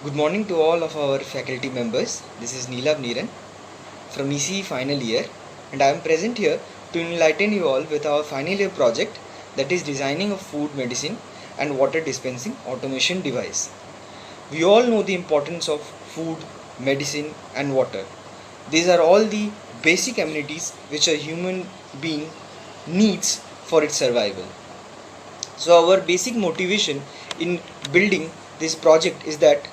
Good morning to all of our faculty members. This is Neelab Neeran from ECE final year, and I am present here to enlighten you all with our final year project, that is designing a food, medicine and water dispensing automation device. We all know the importance of food, medicine and water. These are all the basic amenities which a human being needs for its survival. So our basic motivation in building this project is that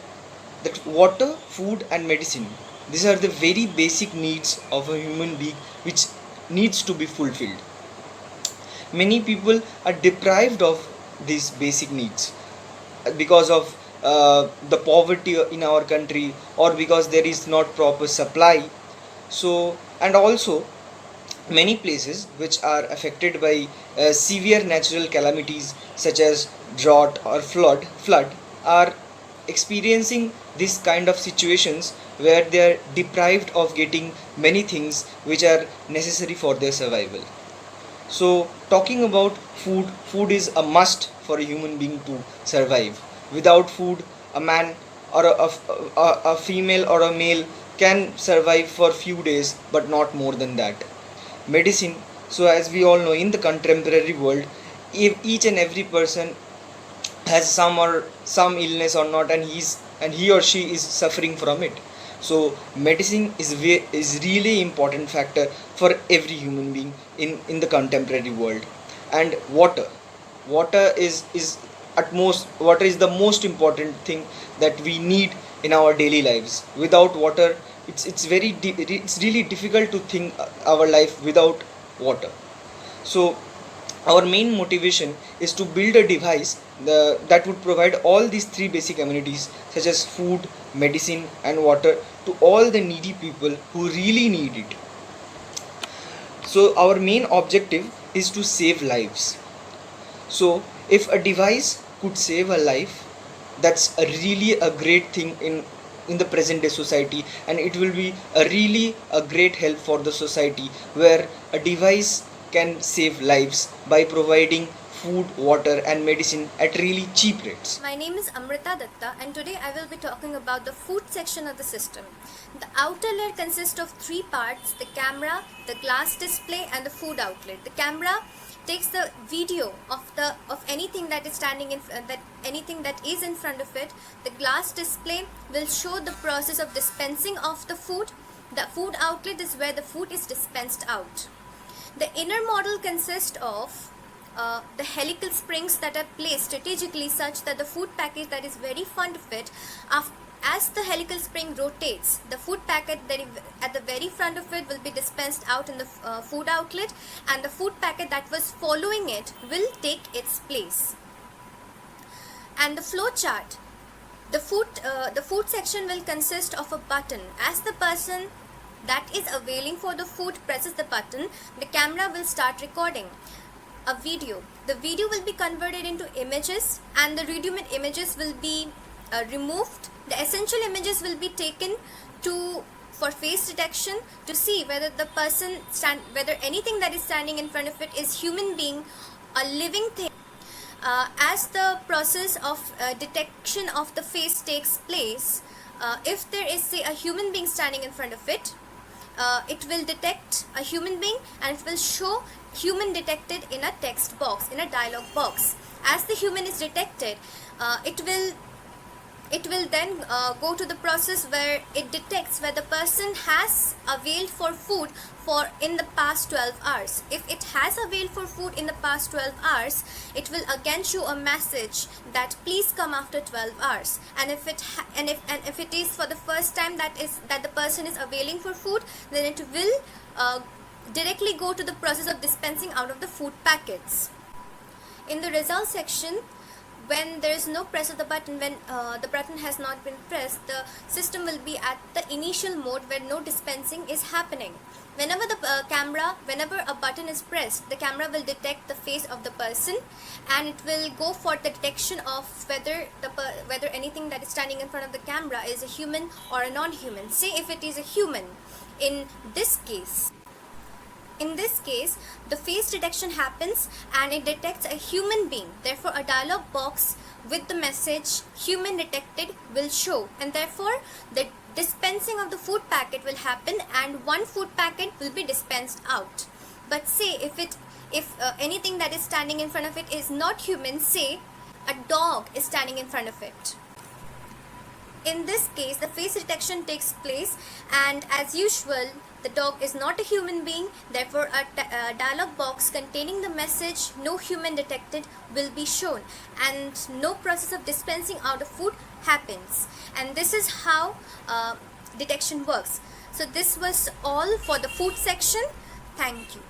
water, food and medicine, these are the very basic needs of a human being which needs to be fulfilled. Many people are deprived of these basic needs because of the poverty in our country, or because there is not proper supply. So, and also many places which are affected by severe natural calamities such as drought or flood are experiencing this kind of situations where they are deprived of getting many things which are necessary for their survival. So talking about food is a must for a human being to survive. Without food, a man or a female or a male can survive for few days but not more than that. Medicine, so as we all know, in the contemporary world, if each and every person has some illness or not, and he or she is suffering from it. So medicine is really important factor for every human being in the contemporary world. And water is at most, water is the most important thing that we need in our daily lives. Without water, it's really difficult to think our life without water. So our main motivation is to build a device that would provide all these three basic amenities such as food, medicine and water to all the needy people who really need it. So our main objective is to save lives. So if a device could save a life, that's a really a great thing in the present day society, and it will be a really a great help for the society where a device can save lives by providing food, water and medicine at really cheap rates. My name is Amrita Datta, and today I will be talking about the food section of the system. The outer layer consists of three parts: the camera, the glass display and the food outlet. The camera takes the video of anything that is standing in anything that is in front of it. The glass display will show the process of dispensing of the food. The food outlet is where the food is dispensed out. The inner model consists of the helical springs that are placed strategically such that the food package that is very front of it, as the helical spring rotates, the food packet that is at the very front of it will be dispensed out in the food outlet, and the food packet that was following it will take its place. And the flow chart, the food section will consist of a button. As the person that is availing for the food presses the button, the camera will start recording a video. The video will be converted into images, and the redundant images will be removed. The essential images will be taken for face detection to see whether the person whether anything that is standing in front of it is human being, a living thing. As the process of detection of the face takes place, if there is, say, a human being standing in front of it, it will detect a human being and it will show human detected in a text box, in a dialog box. As the human is detected, it will then go to the process where it detects whether the person has availed for food for in the past 12 hours. If it has availed for food in the past 12 hours, it will again show a message that please come after 12 hours. And if it is for the first time that the person is availing for food, then it will directly go to the process of dispensing out of the food packets. In the result section, when there is no press of the button, when the button has not been pressed, the system will be at the initial mode where no dispensing is happening. Whenever whenever a button is pressed, the camera will detect the face of the person, and it will go for the detection of whether anything that is standing in front of the camera is a human or a non-human. Say if it is a human, in this case, the face detection happens and it detects a human being. Therefore, a dialog box with the message human detected will show, and therefore the dispensing of the food packet will happen and one food packet will be dispensed out. But say if anything that is standing in front of it is not human, say a dog is standing in front of it. In this case, the face detection takes place, and as usual, the dog is not a human being, therefore a dialog box containing the message no human detected will be shown, and no process of dispensing out of food happens. And this is how detection works. So this was all for the food section. Thank you.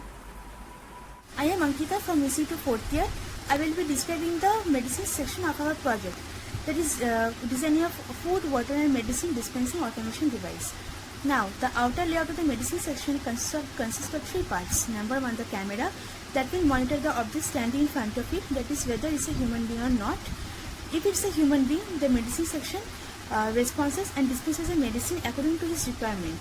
I am Ankita from EC to 4th year. I will be describing the medicine section of our project, that is designing of food, water and medicine dispensing automation device. Now, the outer layout of the medicine section consists of three parts. Number one, the camera that will monitor the object standing in front of it, that is whether it's a human being or not. If it's a human being, the medicine section responses and dispenses a medicine according to his requirement.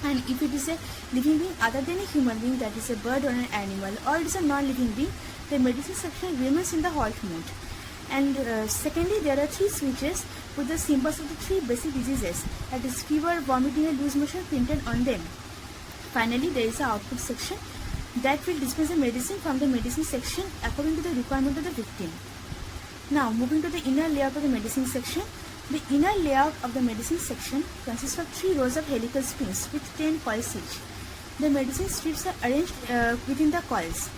And if it is a living being other than a human being, that is a bird or an animal, or it is a non-living being, the medicine section remains in the halt mode. And secondly, there are three switches with the symbols of the three basic diseases, that is fever, vomiting and loose motion printed on them. Finally, there is an output section that will dispense the medicine from the medicine section according to the requirement of the victim. Now, moving to the inner layout of the medicine section. The inner layout of the medicine section consists of 3 rows of helical springs with 10 coils each. The medicine strips are arranged within the coils.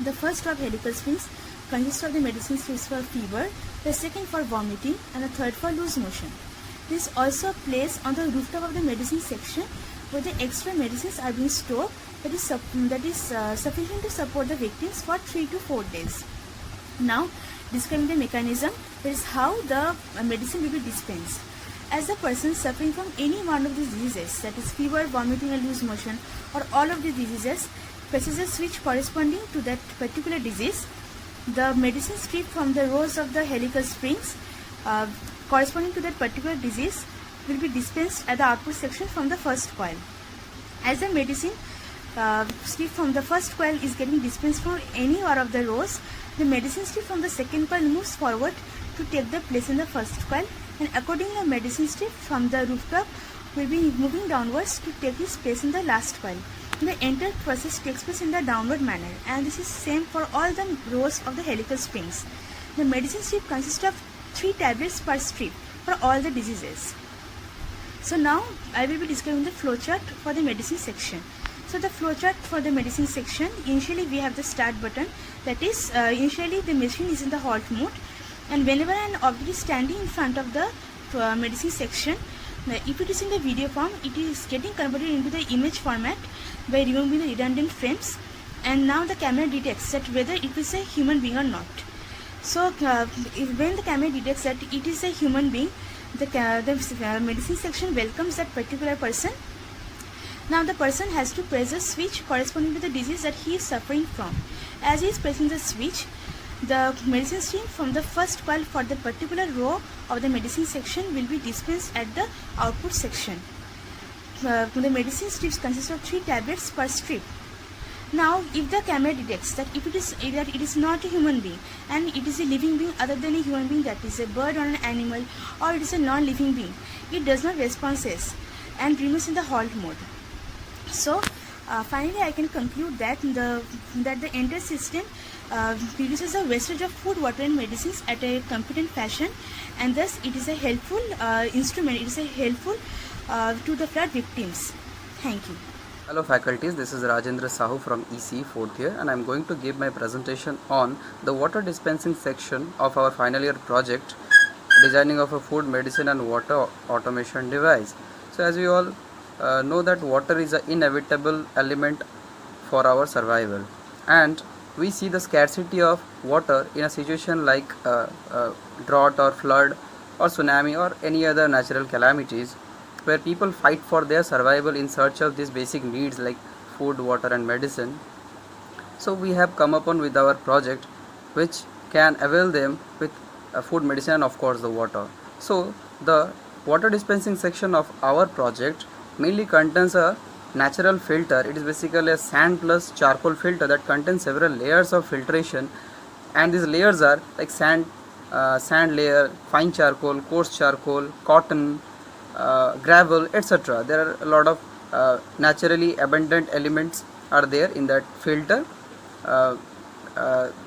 The first row of helical springs consists of the medicine strips for fever, the second for vomiting, and the third for loose motion. This also placed on the rooftop of the medicine section where the extra medicines are being stored, that is sufficient to support the victims for 3 to 4 days. Now, describing the mechanism, that is how the medicine will be dispensed. As the person suffering from any one of these diseases, that is fever, vomiting and loose motion, or all of these diseases, presses a switch corresponding to that particular disease, the medicine stripped from the rows of the helical springs corresponding to that particular disease will be dispensed at the output section from the first coil. As the medicine stripped from the first coil is getting dispensed from any one of the rows, the medicine strip from the second coil moves forward to take the place in the first coil, and accordingly the medicine strip from the rooftop will be moving downwards to take its place in the last coil. The entire process takes place in the downward manner, and this is same for all the rows of the helical springs. The medicine strip consists of 3 tablets per strip for all the diseases. So now I will be describing the flowchart for the medicine section. So the flowchart for the medicine section, initially we have the start button, that is initially the machine is in the halt mode, and whenever an object is standing in front of the medicine section, if it is in the video form, it is getting converted into the image format by removing the redundant frames, and now the camera detects that whether it is a human being or not. So when the camera detects that it is a human being, the medicine section welcomes that particular person. Now the person has to press a switch corresponding to the disease that he is suffering from. As he is pressing the switch, the medicine stream from the first coil for the particular row of the medicine section will be dispensed at the output section. The medicine strips consist of 3 tablets per strip. Now, if the camera detects that it is not a human being and it is a living being other than a human being, that is a bird or an animal, or it is a non-living being, it does not respond and remains in the halt mode. So, finally, I can conclude that the entire system produces a wastage of food, water and medicines at a competent fashion, and thus it is a helpful instrument, it is a helpful to the flood victims. Thank you. Hello faculties, this is Rajendra Sahu from EC 4th year, and I am going to give my presentation on the water dispensing section of our final year project, designing of a food, medicine and water automation device. So as we all know that water is an inevitable element for our survival, and we see the scarcity of water in a situation like drought or flood or tsunami or any other natural calamities, where people fight for their survival in search of these basic needs like food, water and medicine. So we have come upon with our project which can avail them with food, medicine and of course the water. So the water dispensing section of our project mainly contains a natural filter. It is basically a sand plus charcoal filter that contains several layers of filtration, and these layers are like sand sand layer, fine charcoal, coarse charcoal, cotton, gravel, etc. There are a lot of naturally abundant elements are there in that filter.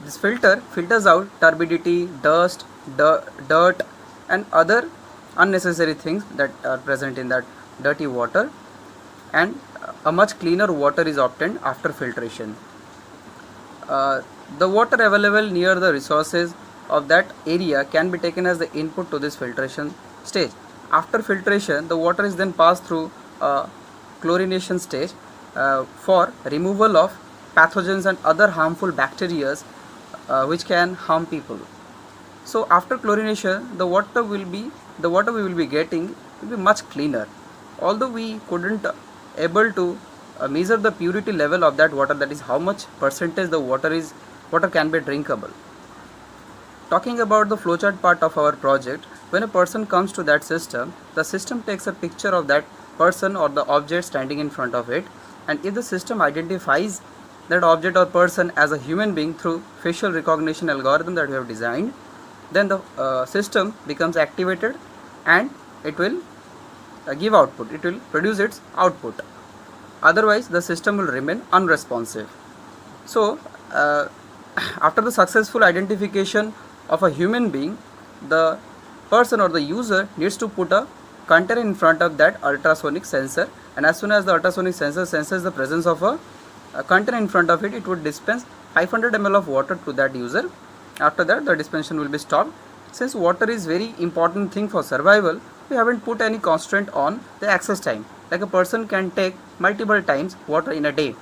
This filter filters out turbidity, dust, dirt and other unnecessary things that are present in that dirty water, and a much cleaner water is obtained after filtration. The water available near the resources of that area can be taken as the input to this filtration stage. After filtration, the water is then passed through a chlorination stage for removal of pathogens and other harmful bacteria which can harm people. So after chlorination, the water we will be getting will be much cleaner. Although we couldn't able to measure the purity level of that water, that is how much percentage the water can be drinkable. Talking about the flowchart part of our project, when a person comes to that system, the system takes a picture of that person or the object standing in front of it, and if the system identifies that object or person as a human being through facial recognition algorithm that we have designed, then the system becomes activated and it will give output, it will produce its output. Otherwise the system will remain unresponsive. So after the successful identification of a human being, the person or the user needs to put a container in front of that ultrasonic sensor, and as soon as the ultrasonic sensor senses the presence of a container in front of it, it would dispense 500 ml of water to that user. After that the dispensation will be stopped. Since water is very important thing for survival, we haven't put any constraint on the access time, like a person can take multiple times water in a day.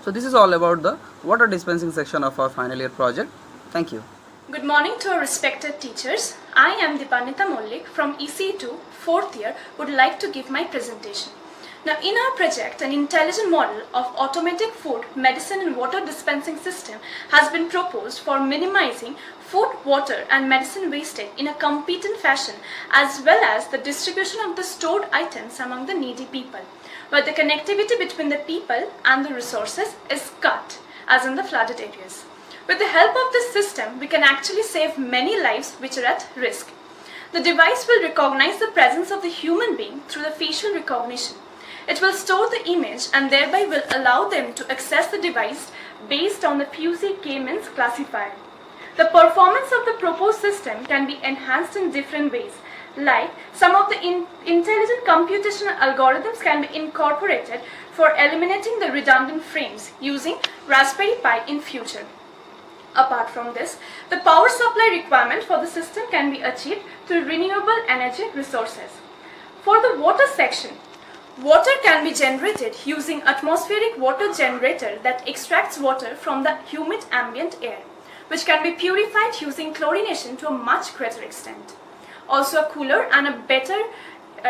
So this is all about the water dispensing section of our final year project. Thank you. Good morning to our respected teachers. I am Dipanita Mollik from EC2 4th year would like to give my presentation. Now in our project, an intelligent model of automatic food, medicine and water dispensing system has been proposed for minimizing food, water and medicine wastage in a competent fashion, as well as the distribution of the stored items among the needy people, where the connectivity between the people and the resources is cut, as in the flooded areas. With the help of this system, we can actually save many lives which are at risk. The device will recognize the presence of the human being through the facial recognition. It will store the image and thereby will allow them to access the device based on the FUSI K-means classifier. The performance of the proposed system can be enhanced in different ways, like some of the intelligent computational algorithms can be incorporated for eliminating the redundant frames using Raspberry Pi in future. Apart from this, the power supply requirement for the system can be achieved through renewable energy resources. For the water section, water can be generated using atmospheric water generator that extracts water from the humid ambient air, which can be purified using chlorination to a much greater extent. Also, a cooler and a better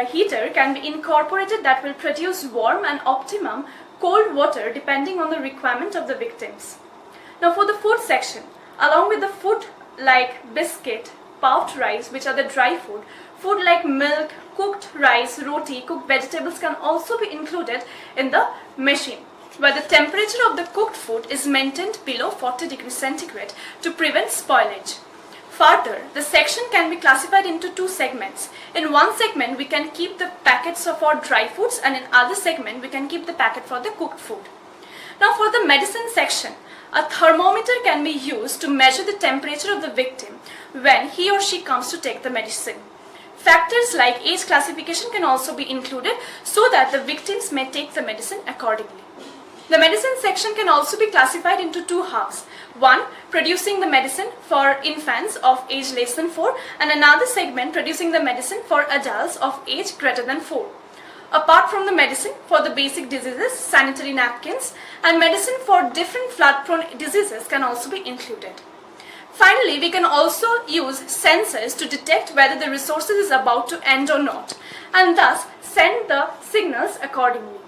heater can be incorporated that will produce warm and optimum cold water depending on the requirement of the victims. Now for the food section, along with the food like biscuit, puffed rice, which are the dry food, food like milk, cooked rice, roti, cooked vegetables can also be included in the machine, where the temperature of the cooked food is maintained below 40 degrees centigrade to prevent spoilage. Further, the section can be classified into two segments. In one segment, we can keep the packets of our dry foods, and in other segment, we can keep the packet for the cooked food. Now for the medicine section, a thermometer can be used to measure the temperature of the victim when he or she comes to take the medicine. Factors like age classification can also be included so that the victims may take the medicine accordingly. The medicine section can also be classified into two halves. One, producing the medicine for infants of age less than 4, and another segment producing the medicine for adults of age greater than 4. Apart from the medicine for the basic diseases, sanitary napkins and medicine for different flood-prone diseases can also be included. Finally, we can also use sensors to detect whether the resources is about to end or not, and thus send the signals accordingly.